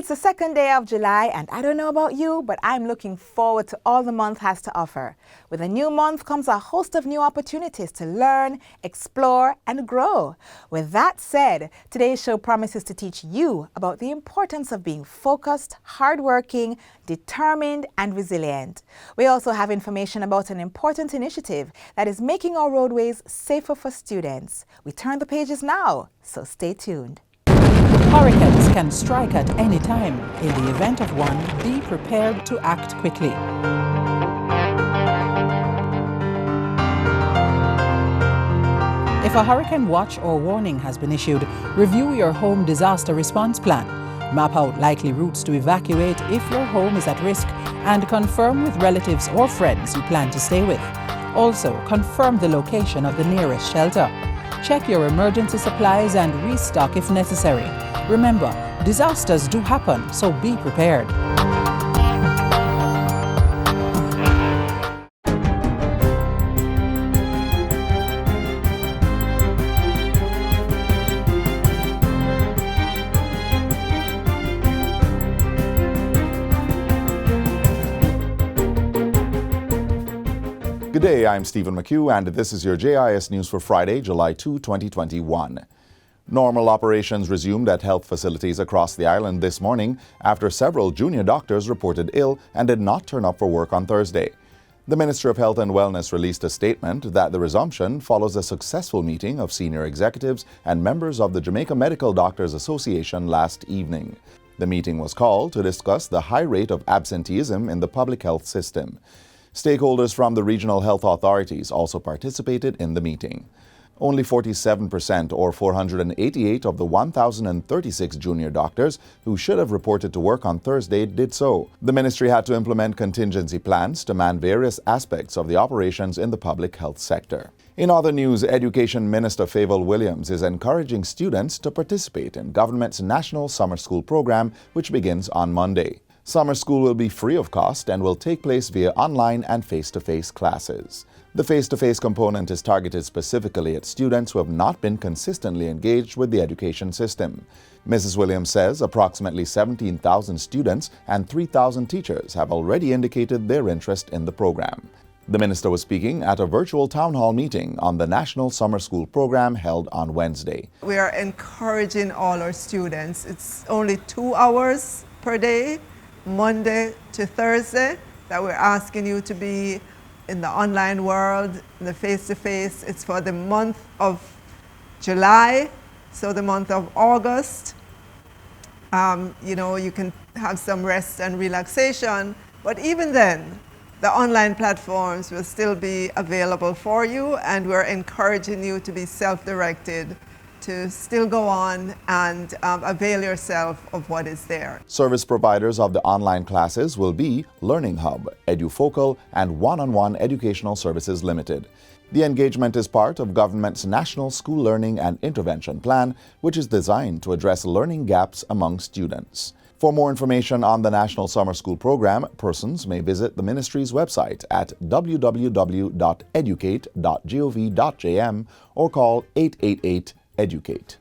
It's the second day of July, and I don't know about you, but I'm looking forward to all the month has to offer. With a new month comes a host of new opportunities to learn, explore, and grow. With that said, today's show promises to teach you about the importance of being focused, hardworking, determined, and resilient. We also have information about an important initiative that is making our roadways safer for students. We turn the pages now, so stay tuned. Hurricanes can strike at any time. In the event of one, be prepared to act quickly. If a hurricane watch or warning has been issued, review your home disaster response plan. Map out likely routes to evacuate if your home is at risk and confirm with relatives or friends you plan to stay with. Also, confirm the location of the nearest shelter. Check your emergency supplies and restock if necessary. Remember, disasters do happen, so be prepared. Good day, I'm Stephen McHugh, and this is your JIS News for Friday, July 2, 2021. Normal operations resumed at health facilities across the island this morning after several junior doctors reported ill and did not turn up for work on Thursday. The Ministry of Health and Wellness released a statement that the resumption follows a successful meeting of senior executives and members of the Jamaica Medical Doctors Association last evening. The meeting was called to discuss the high rate of absenteeism in the public health system. Stakeholders from the regional health authorities also participated in the meeting. Only 47% or 488 of the 1,036 junior doctors who should have reported to work on Thursday did so. The ministry had to implement contingency plans to man various aspects of the operations in the public health sector. In other news, Education Minister Favour Williams is encouraging students to participate in government's National Summer School program, which begins on Monday. Summer school will be free of cost and will take place via online and face-to-face classes. The face-to-face component is targeted specifically at students who have not been consistently engaged with the education system. Mrs. Williams says approximately 17,000 students and 3,000 teachers have already indicated their interest in the program. The minister was speaking at a virtual town hall meeting on the National Summer School program held on Wednesday. We are encouraging all our students. It's only 2 hours per day, Monday to Thursday, that we're asking you to be in the online world, in the face-to-face. It's for the month of July, so the month of August. You can have some rest and relaxation, but even then, the online platforms will still be available for you, and we're encouraging you to be self-directed, to still go on and avail yourself of what is there. Service providers of the online classes will be Learning Hub, EduFocal, and One-on-One Educational Services Limited. The engagement is part of government's National School Learning and Intervention Plan, which is designed to address learning gaps among students. For more information on the National Summer School program, persons may visit the ministry's website at www.educate.gov.jm or call 888-EDUCATE.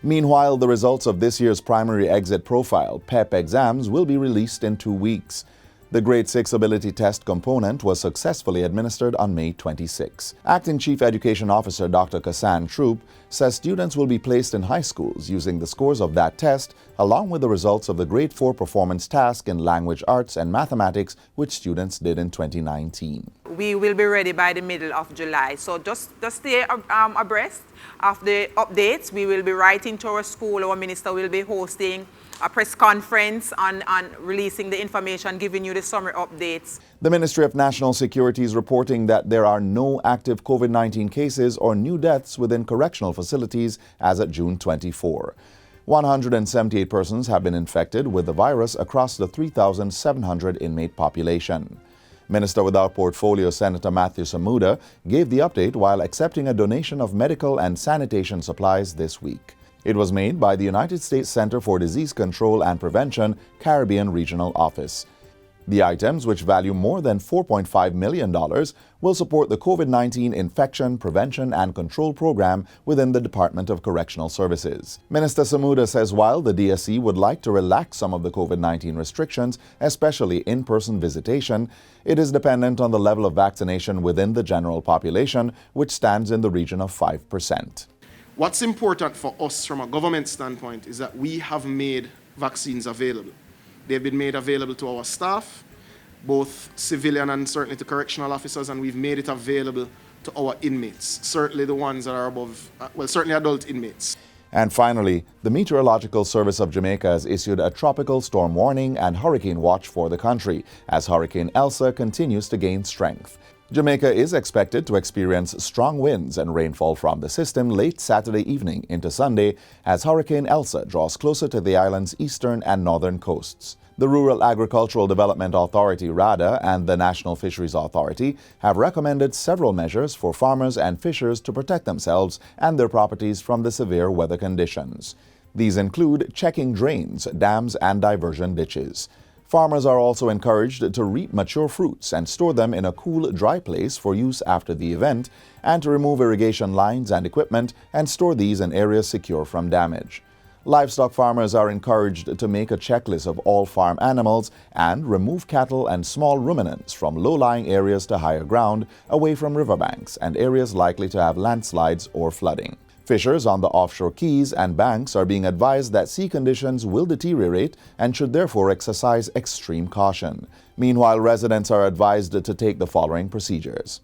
Meanwhile, the results of this year's primary exit profile, PEP exams, will be released in 2 weeks. The Grade 6 ability test component was successfully administered on May 26. Acting Chief Education Officer Dr. Kassan Troop says students will be placed in high schools using the scores of that test along with the results of the Grade 4 performance task in language arts and mathematics, which students did in 2019. We will be ready by the middle of July, so just stay abreast of the updates. We will be writing to our school. Our minister will be hosting a press conference on releasing the information, giving you the summer updates. The Ministry of National Security is reporting that there are no active COVID-19 cases or new deaths within correctional facilities as of June 24. 178 persons have been infected with the virus across the 3,700 inmate population. Minister without portfolio Senator Matthew Samuda gave the update while accepting a donation of medical and sanitation supplies this week. It was made by the United States Center for Disease Control and Prevention, Caribbean Regional Office. The items, which value more than $4.5 million, will support the COVID-19 Infection Prevention and Control Program within the Department of Correctional Services. Minister Samuda says while the DSC would like to relax some of the COVID-19 restrictions, especially in-person visitation, it is dependent on the level of vaccination within the general population, which stands in the region of 5%. What's important for us from a government standpoint is that we have made vaccines available. They've been made available to our staff, both civilian and certainly to correctional officers, and we've made it available to our inmates, certainly the ones that are above, certainly adult inmates. And finally, the Meteorological Service of Jamaica has issued a tropical storm warning and hurricane watch for the country as Hurricane Elsa continues to gain strength. Jamaica is expected to experience strong winds and rainfall from the system late Saturday evening into Sunday as Hurricane Elsa draws closer to the island's eastern and northern coasts. The Rural Agricultural Development Authority, RADA, and the National Fisheries Authority have recommended several measures for farmers and fishers to protect themselves and their properties from the severe weather conditions. These include checking drains, dams, and diversion ditches. Farmers are also encouraged to reap mature fruits and store them in a cool, dry place for use after the event, and to remove irrigation lines and equipment and store these in areas secure from damage. Livestock farmers are encouraged to make a checklist of all farm animals and remove cattle and small ruminants from low-lying areas to higher ground, away from riverbanks and areas likely to have landslides or flooding. Fishers on the offshore keys and banks are being advised that sea conditions will deteriorate and should therefore exercise extreme caution. Meanwhile, residents are advised to take the following procedures.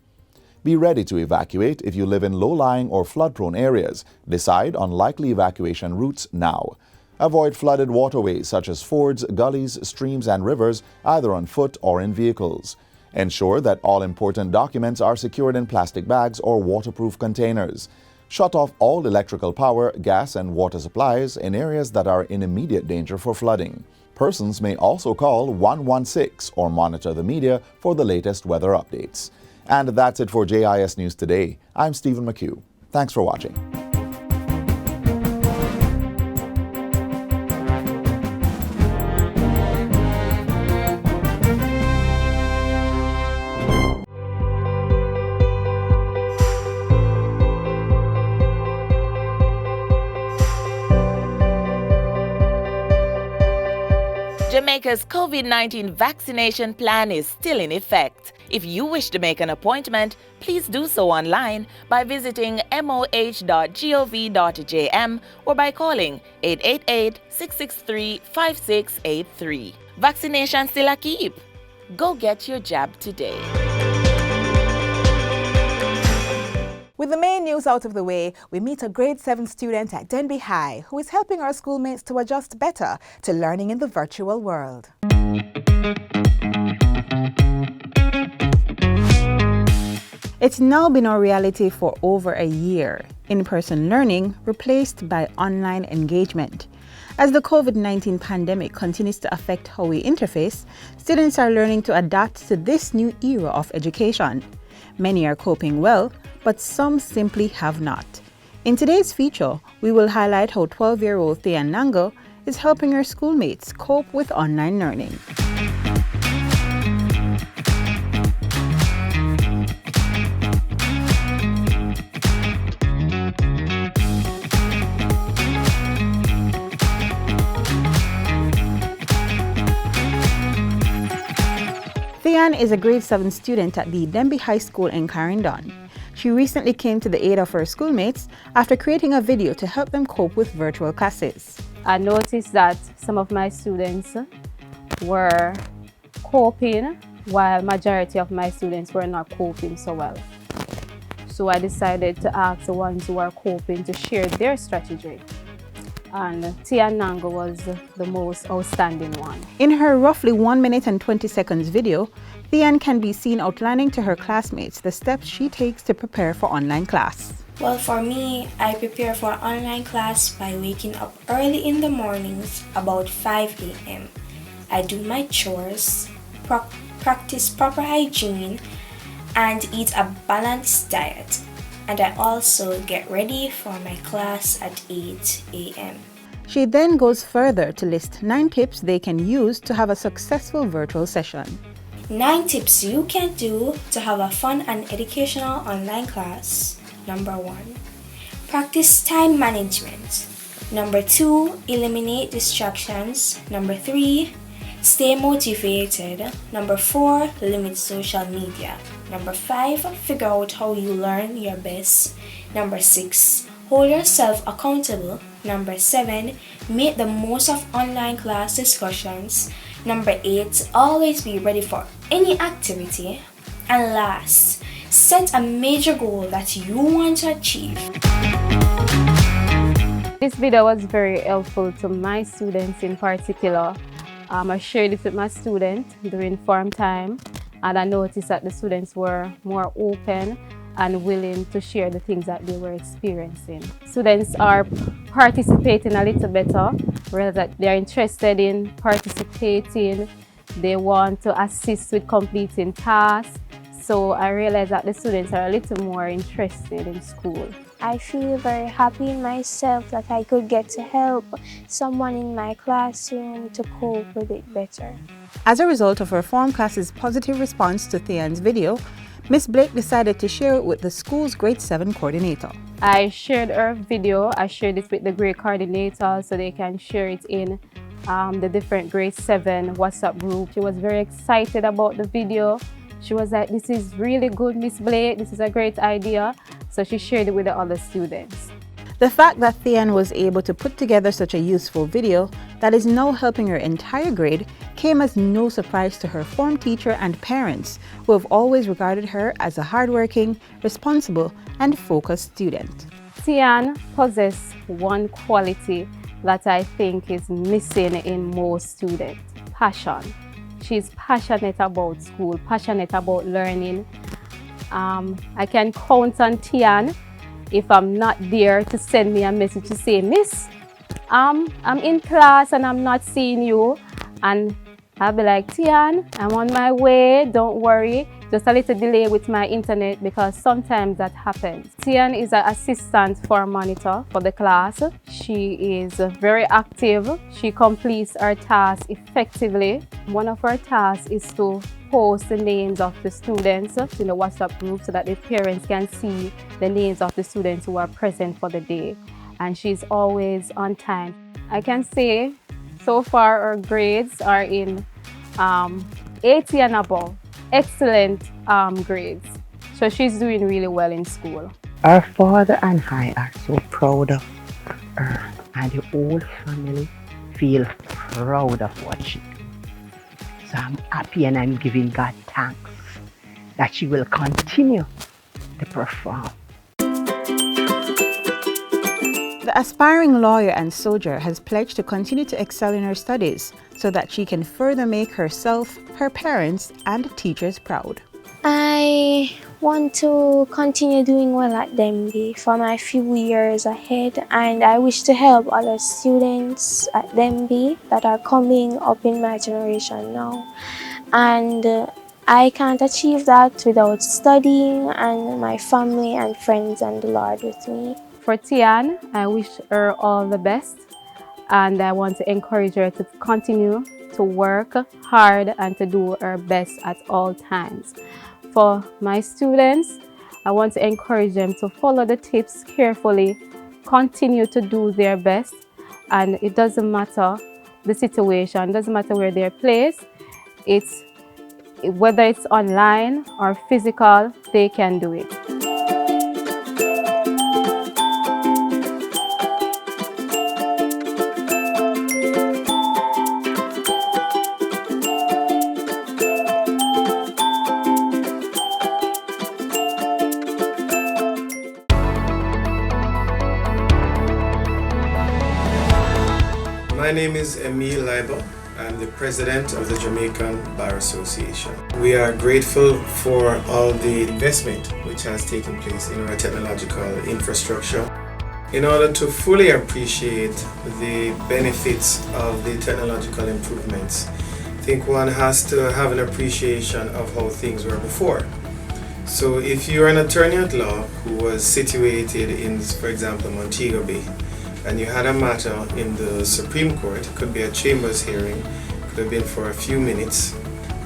Be ready to evacuate if you live in low-lying or flood-prone areas. Decide on likely evacuation routes now. Avoid flooded waterways such as fords, gullies, streams, and rivers, either on foot or in vehicles. Ensure that all important documents are secured in plastic bags or waterproof containers. Shut off all electrical power, gas, and water supplies in areas that are in immediate danger for flooding. Persons may also call 116 or monitor the media for the latest weather updates. And that's it for JIS News Today. I'm Stephen McHugh. Thanks for watching. Jamaica's COVID-19 vaccination plan is still in effect. If you wish to make an appointment, please do so online by visiting moh.gov.jm or by calling 888-663-5683. Vaccination still a keep. Go get your jab today. With the main news out of the way, we meet a grade 7 student at Denby High who is helping our schoolmates to adjust better to learning in the virtual world. It's now been our reality for over a year. In-person learning replaced by online engagement. As the COVID-19 pandemic continues to affect how we interface, students are learning to adapt to this new era of education. Many are coping well, but some simply have not. In today's feature, we will highlight how 12-year-old Thea Nango is helping her schoolmates cope with online learning. Thean is a grade 7 student at the Denby High School in Clarendon. She recently came to the aid of her schoolmates after creating a video to help them cope with virtual classes. I noticed that some of my students were coping while majority of my students were not coping so well. So I decided to ask the ones who are coping to share their strategy. And Tia Nango was the most outstanding one. In her roughly 1 minute and 20 seconds video, Thean can be seen outlining to her classmates the steps she takes to prepare for online class. Well, for me, I prepare for online class by waking up early in the mornings, about 5 a.m. I do my chores, practice proper hygiene, and eat a balanced diet. And I also get ready for my class at 8 a.m. She then goes further to list 9 tips they can use to have a successful virtual session. 9 tips you can do to have a fun and educational online class. Number 1. Practice time management. Number 2. Eliminate distractions. Number 3. Stay motivated. Number 4. Limit social media. Number 5. Figure out how you learn your best. Number 6. Hold yourself accountable. Number 7. Make the most of online class discussions. Number 8. Always be ready for any activity. And last, set a major goal that you want to achieve. This video was very helpful to my students in particular. I shared it with my students during form time, and I noticed that the students were more open and willing to share the things that they were experiencing. Students are participating a little better, rather that they're interested in participating, they want to assist with completing tasks. So I realized that the students are a little more interested in school. I feel very happy in myself that I could get to help someone in my classroom to cope with it better. As a result of her form class's positive response to Thean's video, Miss Blake decided to share it with the school's grade 7 coordinator. I shared her video, I shared it with the grade coordinator so they can share it in the different grade 7 WhatsApp group. She was very excited about the video. She was like, "This is really good, Miss Blake, this is a great idea." So she shared it with the other students. The fact that Thean was able to put together such a useful video that is now helping her entire grade came as no surprise to her form teacher and parents, who have always regarded her as a hardworking, responsible, and focused student. Thean possesses one quality that I think is missing in most students: passion. She's passionate about school, passionate about learning. I can count on Thean if I'm not there to send me a message to say, "Miss, I'm in class and I'm not seeing you." And I'll be like, "Thean, I'm on my way, don't worry. Just a little delay with my internet," because sometimes that happens. Thean is an assistant for monitor for the class. She is very active. She completes her tasks effectively. One of her tasks is to post the names of the students in the WhatsApp group so that the parents can see the names of the students who are present for the day. And she's always on time. I can say so far her grades are in 80 and above. Excellent grades. So she's doing really well in school. Her father and I are so proud of her, and the whole family feel proud of what she does. So I'm happy and I'm giving God thanks that she will continue to perform. The aspiring lawyer and soldier has pledged to continue to excel in her studies so that she can further make herself, her parents, and teachers proud. I want to continue doing well at Denby for my few years ahead, and I wish to help other students at Denby that are coming up in my generation now. And I can't achieve that without studying and my family and friends and the Lord with me. For Thean, I wish her all the best, and I want to encourage her to continue to work hard and to do her best at all times. For my students, I want to encourage them to follow the tips carefully, continue to do their best, and it doesn't matter the situation, it doesn't matter where they're placed, whether it's online or physical, they can do it. My name is Emile Leiber. I'm the president of the Jamaican Bar Association. We are grateful for all the investment which has taken place in our technological infrastructure. In order to fully appreciate the benefits of the technological improvements, I think one has to have an appreciation of how things were before. So if you're an attorney at law who was situated in, for example, Montego Bay, and you had a matter in the Supreme Court, it could be a chambers hearing, could have been for a few minutes,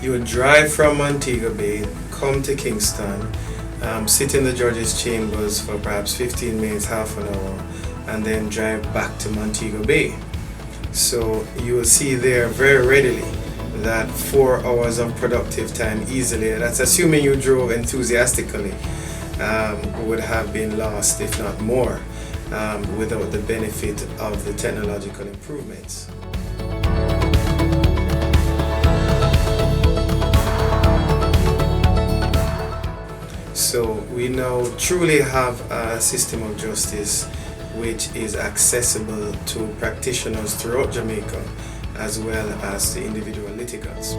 you would drive from Montego Bay, come to Kingston, sit in the judge's chambers for perhaps 15 minutes, half an hour, and then drive back to Montego Bay. So you will see there very readily that 4 hours of productive time easily, that's assuming you drove enthusiastically, would have been lost, if not more, without the benefit of the technological improvements. So we now truly have a system of justice which is accessible to practitioners throughout Jamaica as well as to individual litigants.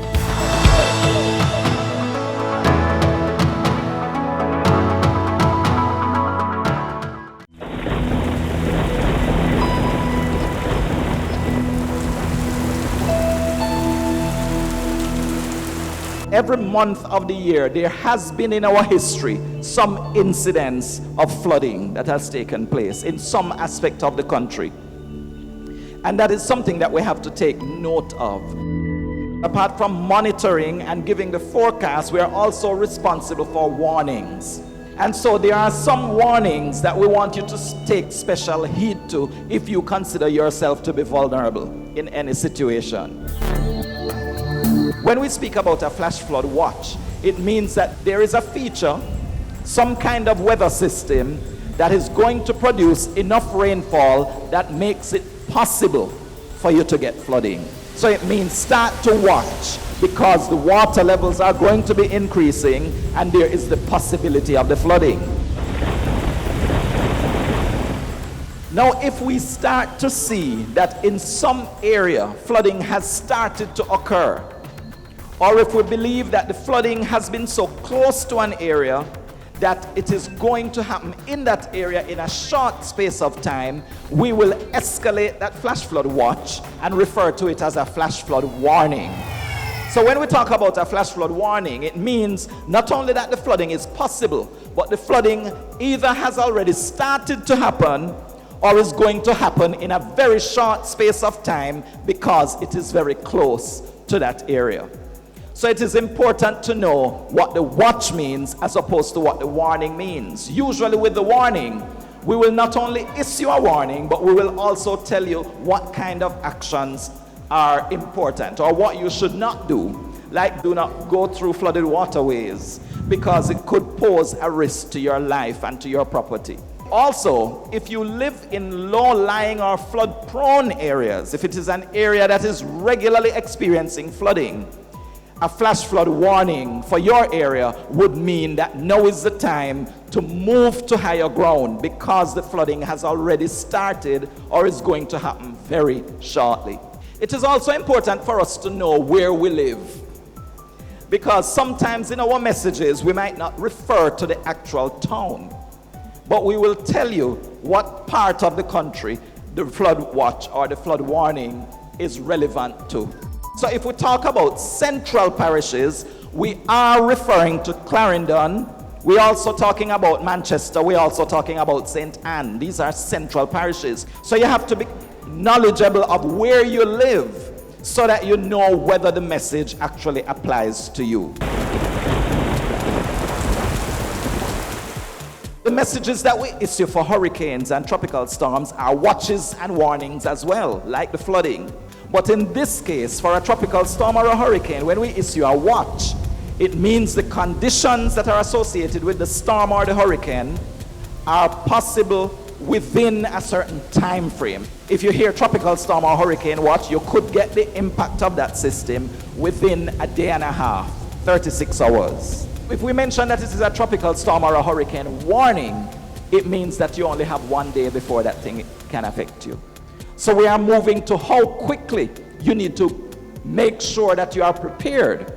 Every month of the year, there has been in our history some incidents of flooding that has taken place in some aspect of the country. And that is something that we have to take note of. Apart from monitoring and giving the forecast, we are also responsible for warnings. And so there are some warnings that we want you to take special heed to if you consider yourself to be vulnerable in any situation. When we speak about a flash flood watch, it means that there is a feature, some kind of weather system that is going to produce enough rainfall that makes it possible for you to get flooding. So it means start to watch, because the water levels are going to be increasing and there is the possibility of the flooding. Now, if we start to see that in some area flooding has started to occur, or if we believe that the flooding has been so close to an area that it is going to happen in that area in a short space of time, we will escalate that flash flood watch and refer to it as a flash flood warning. So when we talk about a flash flood warning, it means not only that the flooding is possible, but the flooding either has already started to happen or is going to happen in a very short space of time because it is very close to that area. So it is important to know what the watch means as opposed to what the warning means. Usually with the warning, we will not only issue a warning, but we will also tell you what kind of actions are important or what you should not do. Like, do not go through flooded waterways because it could pose a risk to your life and to your property. Also, if you live in low-lying or flood-prone areas, if it is an area that is regularly experiencing flooding, a flash flood warning for your area would mean that now is the time to move to higher ground because the flooding has already started or is going to happen very shortly. It is also important for us to know where we live, because sometimes in our messages we might not refer to the actual town, but we will tell you what part of the country the flood watch or the flood warning is relevant to. So if we talk about central parishes, we are referring to Clarendon. We're also talking about Manchester. We're also talking about St. Anne. These are central parishes. So you have to be knowledgeable of where you live so that you know whether the message actually applies to you. The messages that we issue for hurricanes and tropical storms are watches and warnings as well, like the flooding. But in this case, for a tropical storm or a hurricane, when we issue a watch, it means the conditions that are associated with the storm or the hurricane are possible within a certain time frame. If you hear tropical storm or hurricane watch, you could get the impact of that system within a day and a half, 36 hours. If we mention that it is a tropical storm or a hurricane warning, it means that you only have 1 day before that thing can affect you. So we are moving to how quickly you need to make sure that you are prepared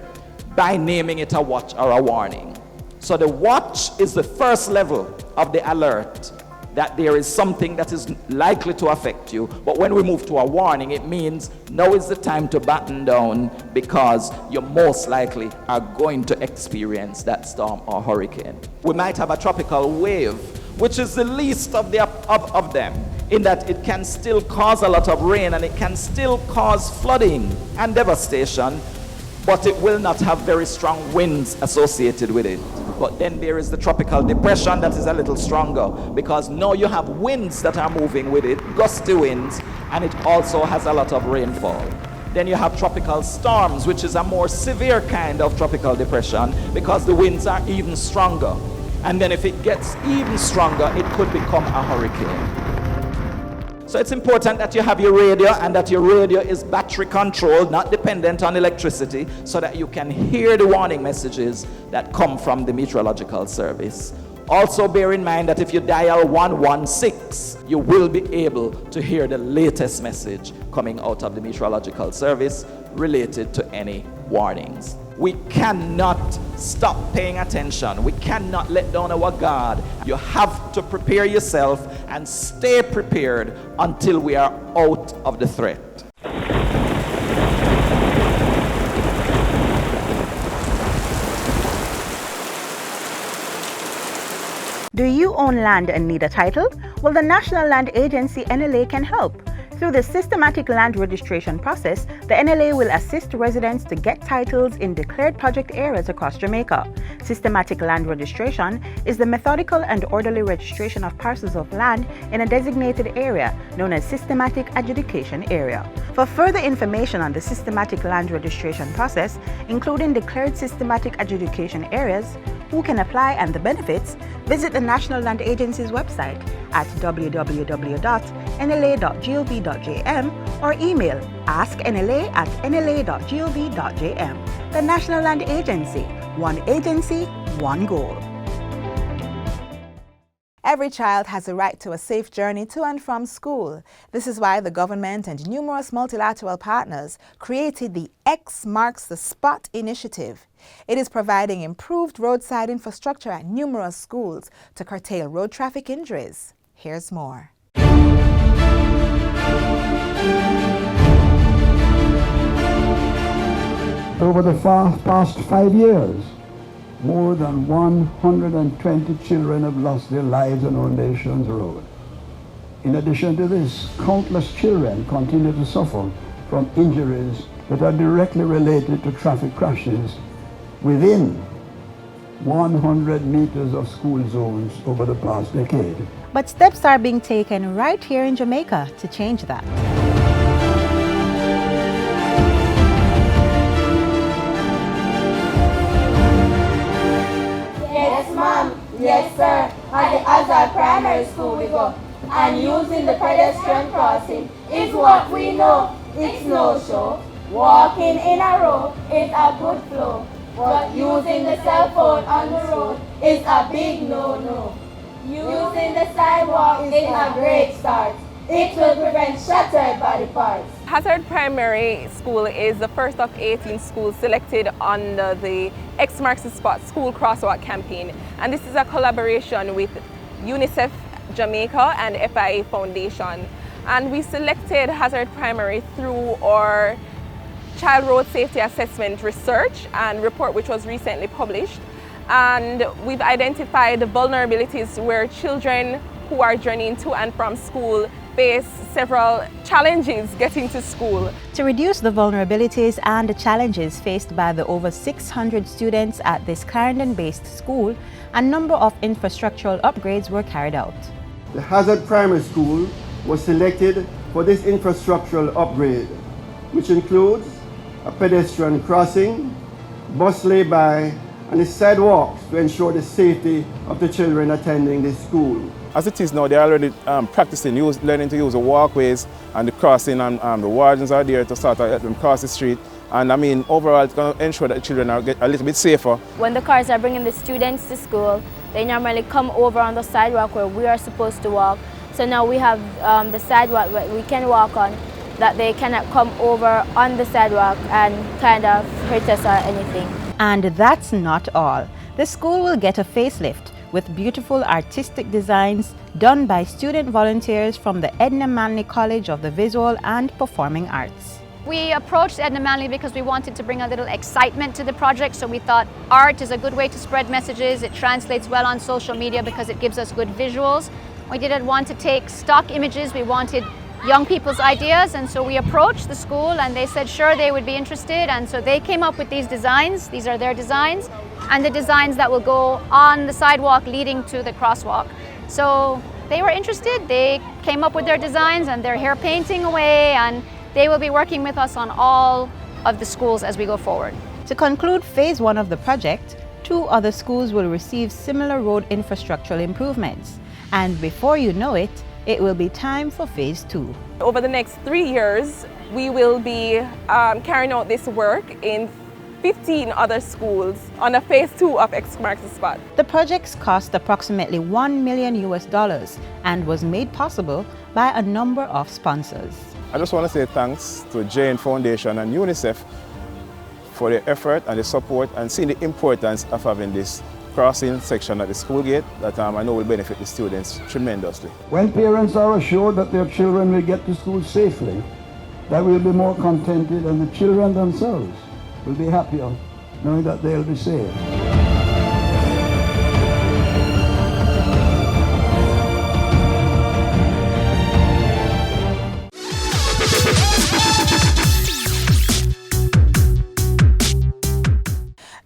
by naming it a watch or a warning. So the watch is the first level of the alert that there is something that is likely to affect you. But when we move to a warning, it means now is the time to batten down because you most likely are going to experience that storm or hurricane. We might have a tropical wave, which is the least of them. in that it can still cause a lot of rain and it can still cause flooding and devastation, but it will not have very strong winds associated with it. But then there is the tropical depression that is a little stronger, because now you have winds that are moving with it, gusty winds, and it also has a lot of rainfall. Then you have tropical storms, which is a more severe kind of tropical depression because the winds are even stronger. And then if it gets even stronger, it could become a hurricane. So it's important that you have your radio and that your radio is battery controlled, not dependent on electricity, so that you can hear the warning messages that come from the meteorological service. Also bear in mind that if you dial 116, you will be able to hear the latest message coming out of the meteorological service related to any warnings. We cannot stop paying attention. We cannot let down our guard. You have to prepare yourself and stay prepared until we are out of the threat. Do you own land and need a title? Well, the National Land Agency NLA can help. Through the systematic land registration process, the NLA will assist residents to get titles in declared project areas across Jamaica. Systematic land registration is the methodical and orderly registration of parcels of land in a designated area known as systematic adjudication area. For further information on the systematic land registration process, including declared systematic adjudication areas, who can apply and the benefits, visit the National Land Agency's website at www.nla.gov.jm or email asknla@nla.gov.jm. The National Land Agency, one goal. Every child has a right to a safe journey to and from school. This is why the government and numerous multilateral partners created the X Marks the Spot initiative. It is providing improved roadside infrastructure at numerous schools to curtail road traffic injuries. Here's more. Over the past 5 years, more than 120 children have lost their lives on our nation's road. In addition to this, countless children continue to suffer from injuries that are directly related to traffic crashes within 100 meters of school zones over the past decade. But steps are being taken right here in Jamaica to change that. Yes, ma'am. Yes, sir. At the Azar Primary School we go. And using the pedestrian crossing is what we know. It's no show. Walking in a row is a good flow. But using the cell phone on the road is a big no-no. Using the sidewalk is a great start. It will prevent shattered body parts. Hazard Primary School is the first of 18 schools selected under the X Marks the Spot School Crosswalk campaign. And this is a collaboration with UNICEF Jamaica and FIA Foundation. And we selected Hazard Primary through our Child Road Safety Assessment research and report, which was recently published. And we've identified the vulnerabilities where children who are journeying to and from school face several challenges getting to school. To reduce the vulnerabilities and the challenges faced by the over 600 students at this Clarendon-based school, a number of infrastructural upgrades were carried out. The Hazard Primary School was selected for this infrastructural upgrade, which includes a pedestrian crossing, bus lay-by, and the sidewalks to ensure the safety of the children attending this school. As it is now, they're already practicing, learning to use the walkways and the crossing, and the wardens are there to sort of help them cross the street. And I mean, overall, it's going to ensure that the children are a little bit safer. When the cars are bringing the students to school, they normally come over on the sidewalk where we are supposed to walk. So now we have the sidewalk where we can walk on, that they cannot come over on the sidewalk and kind of hurt us or anything. And that's not all. The school will get a facelift with beautiful artistic designs done by student volunteers from the Edna Manley College of the Visual and Performing Arts. We approached Edna Manley because we wanted to bring a little excitement to the project, so we thought art is a good way to spread messages. It translates well on social media because it gives us good visuals. We didn't want to take stock images, we wanted young people's ideas, and so we approached the school and they said sure they would be interested, and so they came up with these designs. These are their designs and the designs that will go on the sidewalk leading to the crosswalk. So they were interested, they came up with their designs and they're here painting away, and they will be working with us on all of the schools as we go forward. To conclude phase 1 of the project, 2 other schools will receive similar road infrastructural improvements. And before you know it, it will be time for phase 2. Over the next 3 years, we will be carrying out this work in 15 other schools on a phase 2 of X Marks the Spot. The projects cost approximately $1 million and was made possible by a number of sponsors. I just want to say thanks to JN Foundation and UNICEF for their effort and the support and seeing the importance of having this crossing section at the school gate that I know will benefit the students tremendously. When parents are assured that their children will get to school safely, they will be more contented, and the children themselves will be happier knowing that they'll be safe.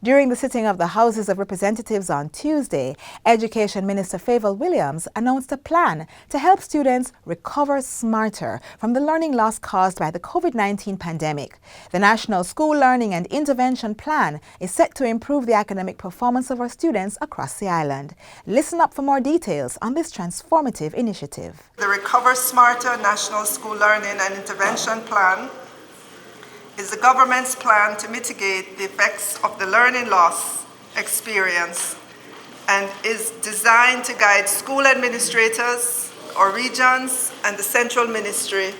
During the sitting of the Houses of Representatives on Tuesday, Education Minister Favour Williams announced a plan to help students recover smarter from the learning loss caused by the COVID-19 pandemic. The National School Learning and Intervention Plan is set to improve the academic performance of our students across the island. Listen up for more details on this transformative initiative. The Recover Smarter National School Learning and Intervention Plan is the government's plan to mitigate the effects of the learning loss experience and is designed to guide school administrators or regions and the central ministry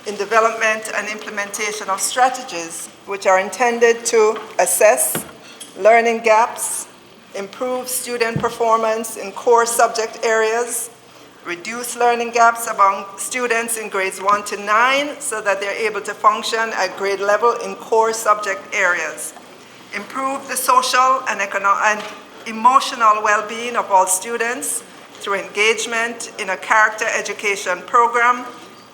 in development and implementation of strategies which are intended to assess learning gaps, improve student performance in core subject areas, reduce learning gaps among students in grades 1 to 9 so that they're able to function at grade level in core subject areas, improve the social and emotional well-being of all students through engagement in a character education program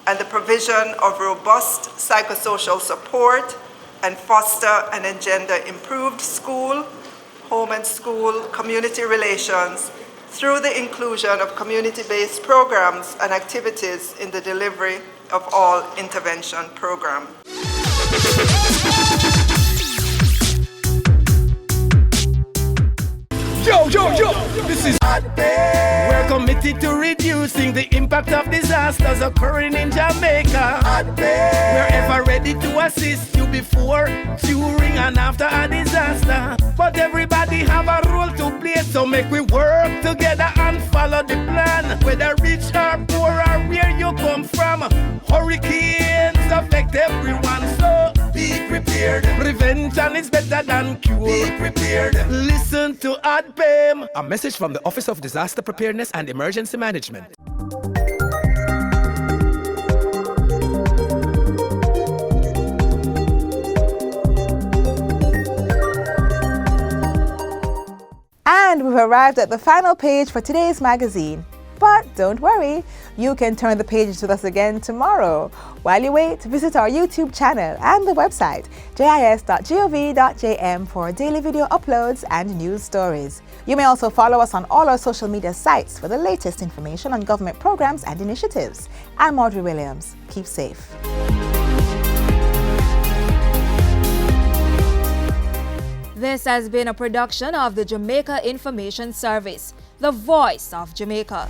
and the provision of robust psychosocial support, and foster and engender improved school, home and school, community relations through the inclusion of community-based programs and activities in the delivery of all intervention programs. Yo, this is We're committed to reducing the impact of disasters occurring in Jamaica. We're ever ready to assist you before, during, and after a disaster. But everybody have a role to play, so make we work together and follow the plan. Whether rich or poor or where you come from, hurricanes affect everyone, so be prepared. Prevention is better than cure. Be prepared. Listen to ADPEM. A message from the Office of Disaster Preparedness and Emergency Management. And we've arrived at the final page for today's magazine. But don't worry, you can turn the pages with us again tomorrow. While you wait, visit our YouTube channel and the website jis.gov.jm for daily video uploads and news stories. You may also follow us on all our social media sites for the latest information on government programs and initiatives. I'm Audrey Williams. Keep safe. This has been a production of the Jamaica Information Service, the voice of Jamaica.